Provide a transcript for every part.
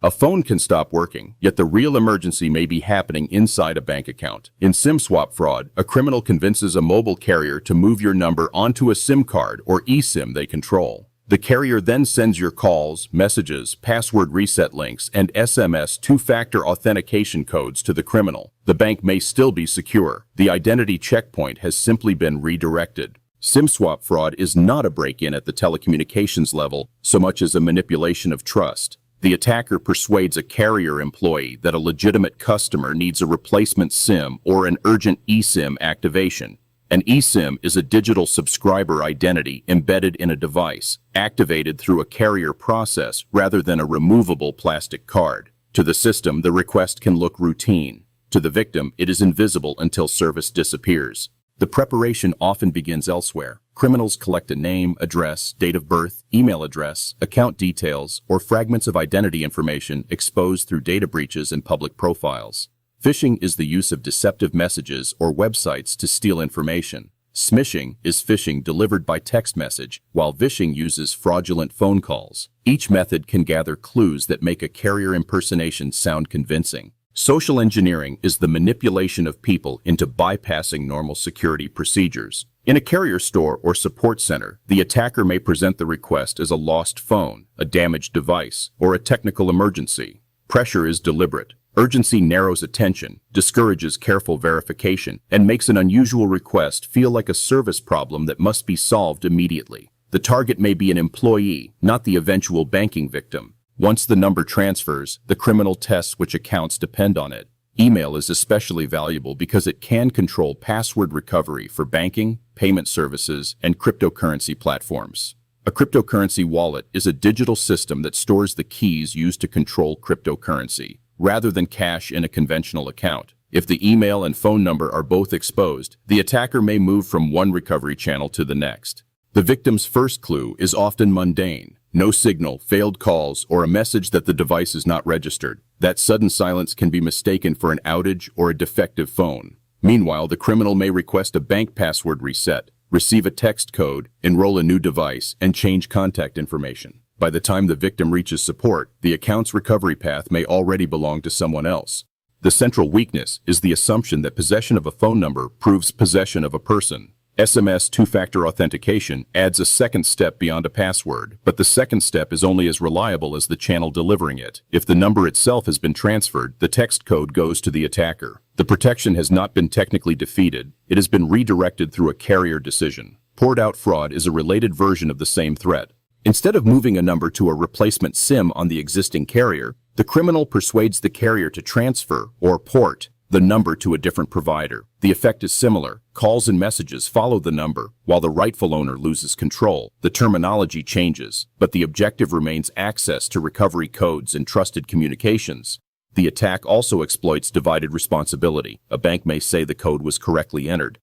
A phone can stop working, yet the real emergency may be happening inside a bank account. In SIM swap fraud, a criminal convinces a mobile carrier to move your number onto a SIM card or eSIM they control. The carrier then sends your calls, messages, password reset links, and SMS two-factor authentication codes to the criminal. The bank may still be secure. The identity checkpoint has simply been redirected. SIM swap fraud is not a break-in at the telecommunications level so much as a manipulation of trust. The attacker persuades a carrier employee that a legitimate customer needs a replacement SIM or an urgent eSIM activation. An eSIM is a digital subscriber identity embedded in a device, activated through a carrier process rather than a removable plastic card. To the system, the request can look routine. To the victim, it is invisible until service disappears. The preparation often begins elsewhere. Criminals collect a name, address, date of birth, email address, account details, or fragments of identity information exposed through data breaches and public profiles. Phishing is the use of deceptive messages or websites to steal information. Smishing is phishing delivered by text message, while vishing uses fraudulent phone calls. Each method can gather clues that make a carrier impersonation sound convincing. Social engineering is the manipulation of people into bypassing normal security procedures. In a carrier store or support center, the attacker may present the request as a lost phone, a damaged device, or a technical emergency. Pressure is deliberate. Urgency narrows attention, discourages careful verification, and makes an unusual request feel like a service problem that must be solved immediately. The target may be an employee, not the eventual banking victim. Once the number transfers, the criminal tests which accounts depend on it. Email is especially valuable because it can control password recovery for banking, payment services, and cryptocurrency platforms. A cryptocurrency wallet is a digital system that stores the keys used to control cryptocurrency, rather than cash in a conventional account. If the email and phone number are both exposed, the attacker may move from one recovery channel to the next. The victim's first clue is often mundane. No signal, failed calls, or a message that the device is not registered. That sudden silence can be mistaken for an outage or a defective phone. Meanwhile, the criminal may request a bank password reset, receive a text code, enroll a new device, and change contact information. By the time the victim reaches support, the account's recovery path may already belong to someone else. The central weakness is the assumption that possession of a phone number proves possession of a person. SMS two-factor authentication adds a second step beyond a password, but the second step is only as reliable as the channel delivering it. If the number itself has been transferred, the text code goes to the attacker. The protection has not been technically defeated. It has been redirected through a carrier decision. Poured-out fraud is a related version of the same threat. Instead of moving a number to a replacement SIM on the existing carrier, the criminal persuades the carrier to transfer, or port, the number to a different provider. The effect is similar. Calls and messages follow the number, while the rightful owner loses control. The terminology changes, but the objective remains access to recovery codes and trusted communications. The attack also exploits divided responsibility. A bank may say the code was correctly entered.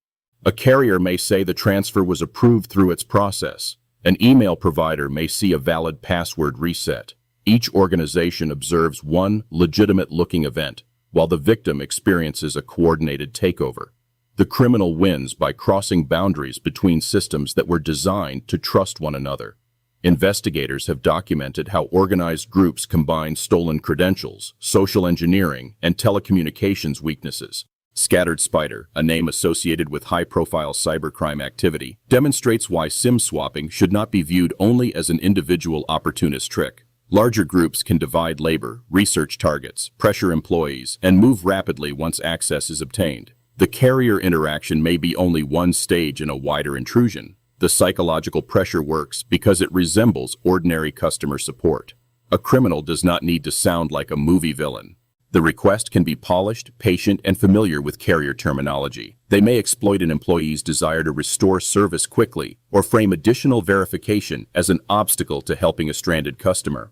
A carrier may say the transfer was approved through its process. An email provider may see a valid password reset. Each organization observes one legitimate-looking event, while the victim experiences a coordinated takeover. The criminal wins by crossing boundaries between systems that were designed to trust one another. Investigators have documented how organized groups combine stolen credentials, social engineering, and telecommunications weaknesses. Scattered Spider, a name associated with high-profile cybercrime activity, demonstrates why SIM swapping should not be viewed only as an individual opportunist trick. Larger groups can divide labor, research targets, pressure employees, and move rapidly once access is obtained. The carrier interaction may be only one stage in a wider intrusion. The psychological pressure works because it resembles ordinary customer support. A criminal does not need to sound like a movie villain. The request can be polished, patient, and familiar with carrier terminology. They may exploit an employee's desire to restore service quickly or frame additional verification as an obstacle to helping a stranded customer.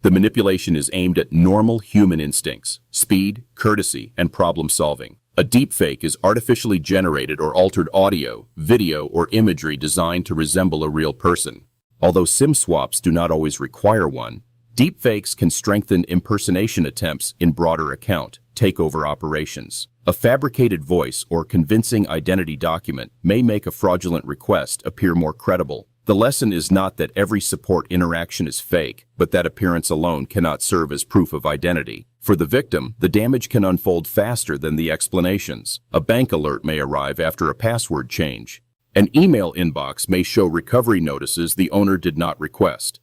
The manipulation is aimed at normal human instincts, speed, courtesy, and problem solving. A deepfake is artificially generated or altered audio, video, or imagery designed to resemble a real person. Although SIM swaps do not always require one, deepfakes can strengthen impersonation attempts in broader account takeover operations. A fabricated voice or convincing identity document may make a fraudulent request appear more credible. The lesson is not that every support interaction is fake, but that appearance alone cannot serve as proof of identity. For the victim, the damage can unfold faster than the explanations. A bank alert may arrive after a password change. An email inbox may show recovery notices the owner did not request.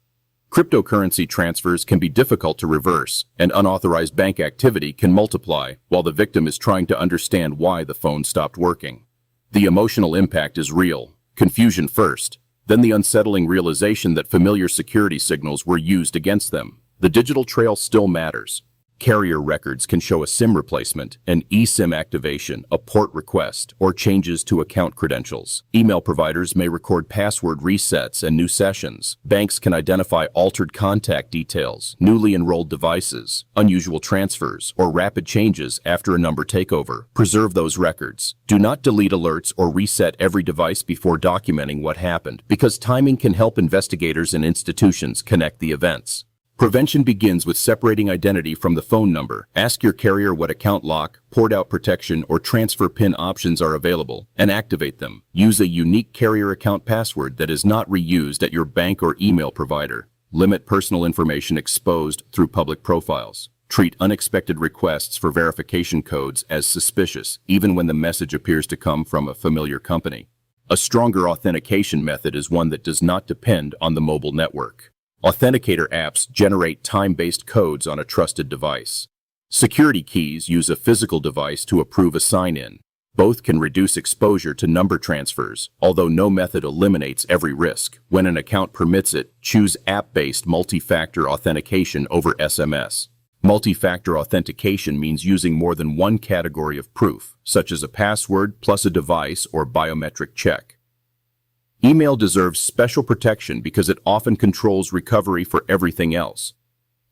Cryptocurrency transfers can be difficult to reverse, and unauthorized bank activity can multiply while the victim is trying to understand why the phone stopped working. The emotional impact is real. Confusion first, then the unsettling realization that familiar security signals were used against them. The digital trail still matters. Carrier records can show a SIM replacement, an eSIM activation, a port request, or changes to account credentials. Email providers may record password resets and new sessions. Banks can identify altered contact details, newly enrolled devices, unusual transfers, or rapid changes after a number takeover. Preserve those records. Do not delete alerts or reset every device before documenting what happened, because timing can help investigators and institutions connect the events. Prevention begins with separating identity from the phone number. Ask your carrier what account lock, port-out protection, or transfer PIN options are available, and activate them. Use a unique carrier account password that is not reused at your bank or email provider. Limit personal information exposed through public profiles. Treat unexpected requests for verification codes as suspicious, even when the message appears to come from a familiar company. A stronger authentication method is one that does not depend on the mobile network. Authenticator apps generate time-based codes on a trusted device. Security keys use a physical device to approve a sign-in. Both can reduce exposure to number transfers, although no method eliminates every risk. When an account permits it, choose app-based multi-factor authentication over SMS. Multi-factor authentication means using more than one category of proof, such as a password plus a device or biometric check. Email deserves special protection because it often controls recovery for everything else.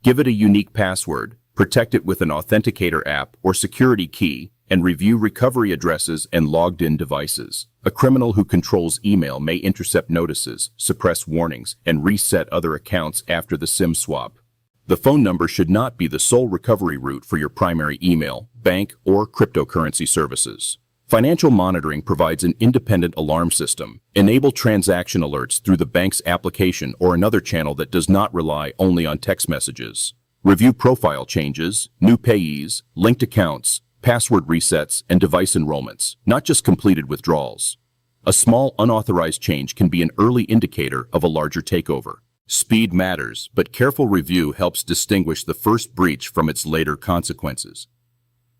Give it a unique password, protect it with an authenticator app or security key, and review recovery addresses and logged-in devices. A criminal who controls email may intercept notices, suppress warnings, and reset other accounts after the SIM swap. The phone number should not be the sole recovery route for your primary email, bank, or cryptocurrency services. Financial monitoring provides an independent alarm system. Enable transaction alerts through the bank's application or another channel that does not rely only on text messages. Review profile changes, new payees, linked accounts, password resets, and device enrollments, not just completed withdrawals. A small unauthorized change can be an early indicator of a larger takeover. Speed matters, but careful review helps distinguish the first breach from its later consequences.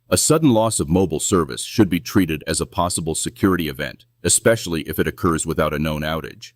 A sudden loss of mobile service should be treated as a possible security event, especially if it occurs without a known outage.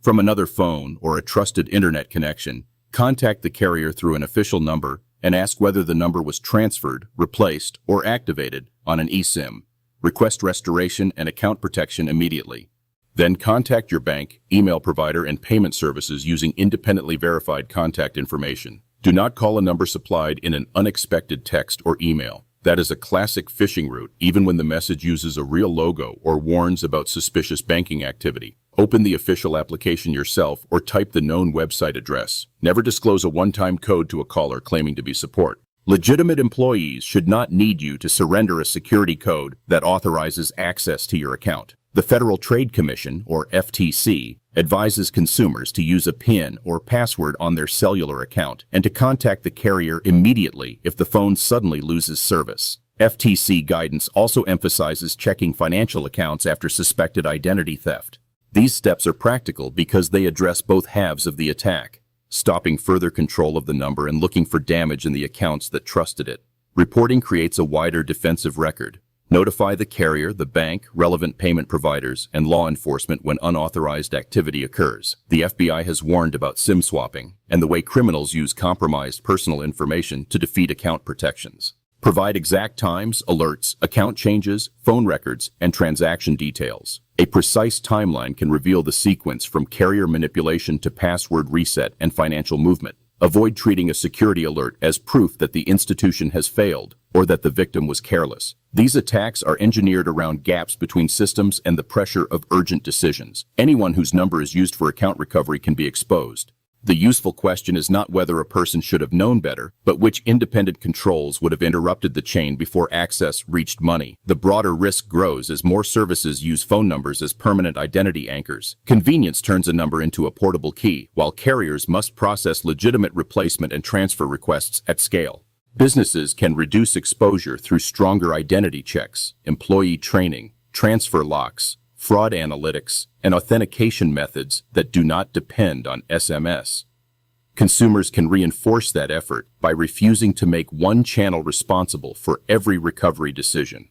From another phone or a trusted internet connection, contact the carrier through an official number and ask whether the number was transferred, replaced, or activated on an eSIM. Request restoration and account protection immediately. Then contact your bank, email provider, and payment services using independently verified contact information. Do not call a number supplied in an unexpected text or email. That is a classic phishing route, even when the message uses a real logo or warns about suspicious banking activity. Open the official application yourself or type the known website address. Never disclose a one-time code to a caller claiming to be support. Legitimate employees should not need you to surrender a security code that authorizes access to your account. The Federal Trade Commission, or FTC, advises consumers to use a PIN or password on their cellular account and to contact the carrier immediately if the phone suddenly loses service. FTC guidance also emphasizes checking financial accounts after suspected identity theft. These steps are practical because they address both halves of the attack, stopping further control of the number and looking for damage in the accounts that trusted it. Reporting creates a wider defensive record. Notify the carrier, the bank, relevant payment providers, and law enforcement when unauthorized activity occurs. The FBI has warned about SIM swapping and the way criminals use compromised personal information to defeat account protections. Provide exact times, alerts, account changes, phone records, and transaction details. A precise timeline can reveal the sequence from carrier manipulation to password reset and financial movement. Avoid treating a security alert as proof that the institution has failed or that the victim was careless. These attacks are engineered around gaps between systems and the pressure of urgent decisions. Anyone whose number is used for account recovery can be exposed. The useful question is not whether a person should have known better, but which independent controls would have interrupted the chain before access reached money. The broader risk grows as more services use phone numbers as permanent identity anchors. Convenience turns a number into a portable key, while carriers must process legitimate replacement and transfer requests at scale. Businesses can reduce exposure through stronger identity checks, employee training, transfer locks, fraud analytics, and authentication methods that do not depend on SMS. Consumers can reinforce that effort by refusing to make one channel responsible for every recovery decision.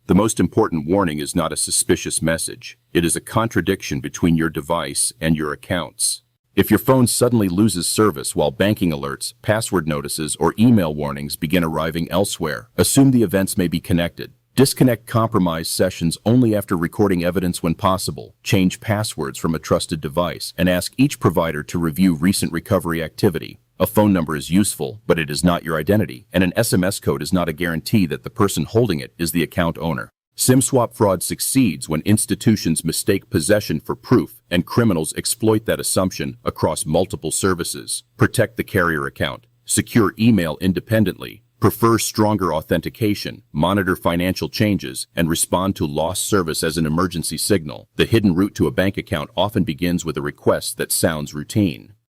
The most important warning is not a suspicious message. It is a contradiction between your device and your accounts. If your phone suddenly loses service while banking alerts, password notices, or email warnings begin arriving elsewhere, assume the events may be connected. Disconnect compromised sessions only after recording evidence when possible. Change passwords from a trusted device, and ask each provider to review recent recovery activity. A phone number is useful, but it is not your identity, and an SMS code is not a guarantee that the person holding it is the account owner. SIM swap fraud succeeds when institutions mistake possession for proof, and criminals exploit that assumption across multiple services. Protect the carrier account. Secure email independently. Prefer stronger authentication, monitor financial changes, and respond to lost service as an emergency signal. The hidden route to a bank account often begins with a request that sounds routine.